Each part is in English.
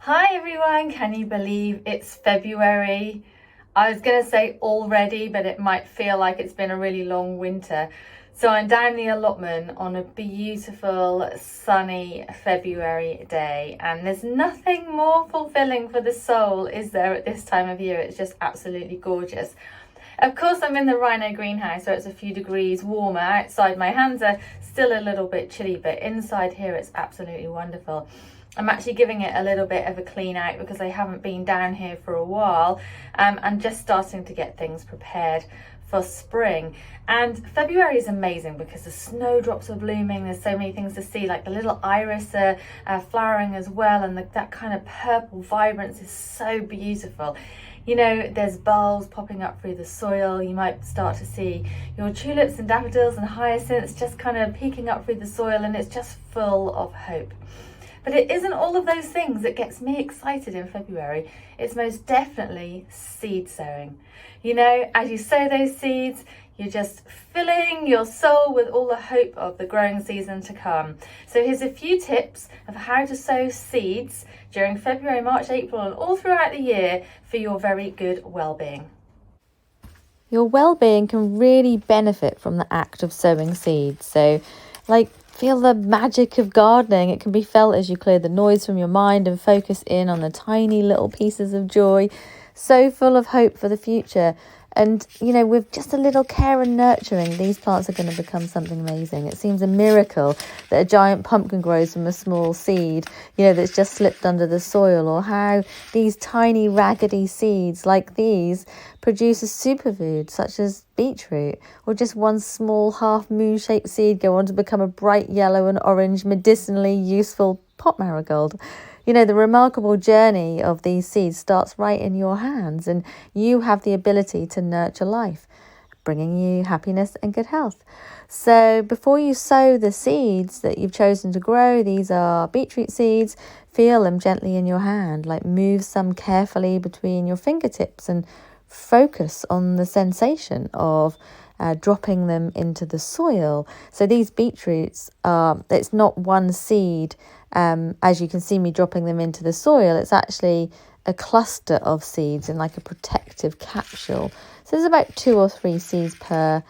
Hi everyone, can you believe it's February? I was going to say already, but it might feel like it's been a really long winter. So I'm down the allotment on a beautiful sunny February day, and there's nothing more fulfilling for the soul, is there, at this time of year? It's just absolutely gorgeous. Of course, I'm in the Rhino greenhouse, so it's a few degrees warmer outside. My hands are still a little bit chilly, but inside here it's absolutely wonderful. I'm actually giving it a little bit of a clean out because I haven't been down here for a while, and just starting to get things prepared for spring. And February is amazing because the snowdrops are blooming. There's so many things to see, like the little iris are flowering as well, and that kind of purple vibrance is so beautiful. You know, there's bulbs popping up through the soil. You might start to see your tulips and daffodils and hyacinths just kind of peeking up through the soil, and it's just full of hope. But it isn't all of those things that gets me excited in February. It's most definitely seed sowing. You know, as you sow those seeds, you're just filling your soul with all the hope of the growing season to come. So here's a few tips of how to sow seeds during February, March, April, and all throughout the year for your very good well-being. Your well-being can really benefit from the act of sowing seeds. So, feel the magic of gardening. It can be felt as you clear the noise from your mind and focus in on the tiny little pieces of joy, so full of hope for the future. And, you know, with just a little care and nurturing, these plants are going to become something amazing. It seems a miracle that a giant pumpkin grows from a small seed, you know, that's just slipped under the soil, or how these tiny raggedy seeds like these produce a superfood such as beetroot, or just one small half moon shaped seed go on to become a bright yellow and orange medicinally useful pot marigold. You know, the remarkable journey of these seeds starts right in your hands, and you have the ability to nurture life, bringing you happiness and good health. So before you sow the seeds that you've chosen to grow, these are beetroot seeds, feel them gently in your hand, like move some carefully between your fingertips and focus on the sensation of dropping them into the soil. So these beetroots, it's not one seed. As you can see me dropping them into the soil, it's actually a cluster of seeds in like a protective capsule. So there's about 2 or 3 seeds per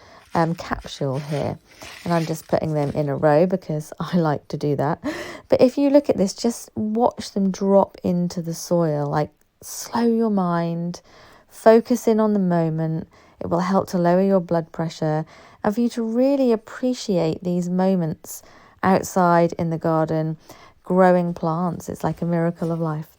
capsule here. And I'm just putting them in a row because I like to do that. But if you look at this, just watch them drop into the soil. Like, slow your mind, focus in on the moment. It will help to lower your blood pressure and for you to really appreciate these moments outside in the garden, growing plants. It's like a miracle of life.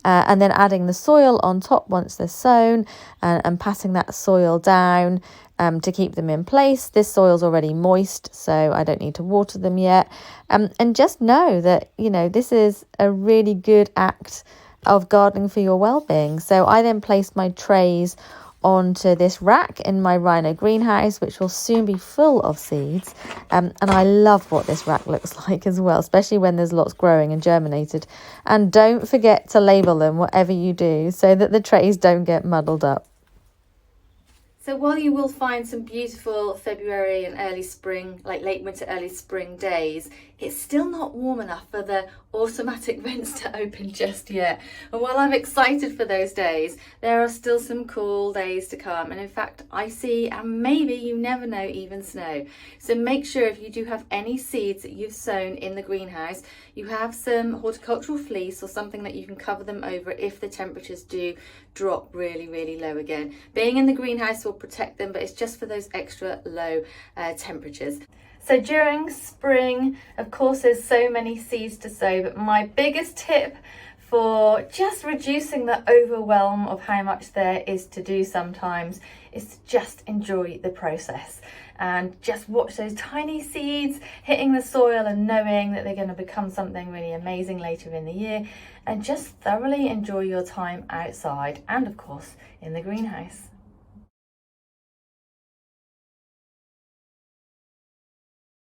And then adding the soil on top once they're sown, and patting that soil down to keep them in place. This soil's already moist, so I don't need to water them yet. And just know that, you know, this is a really good act of gardening for your well-being. So I then placed my trays onto this rack in my Rhino greenhouse, which will soon be full of seeds. And I love what this rack looks like as well, especially when there's lots growing and germinated. And don't forget to label them, whatever you do, so that the trays don't get muddled up. So while you will find some beautiful February and early spring, like late winter, early spring days, it's still not warm enough for the automatic vents to open just yet. And while I'm excited for those days, there are still some cool days to come. And in fact, icy and maybe, you never know, even snow. So make sure if you do have any seeds that you've sown in the greenhouse, you have some horticultural fleece or something that you can cover them over if the temperatures do drop really, really low again. Being in the greenhouse will protect them, but it's just for those extra low temperatures. So during spring, of course, there's so many seeds to sow, but my biggest tip for just reducing the overwhelm of how much there is to do sometimes is to just enjoy the process and just watch those tiny seeds hitting the soil and knowing that they're going to become something really amazing later in the year, and just thoroughly enjoy your time outside and, of course, in the greenhouse.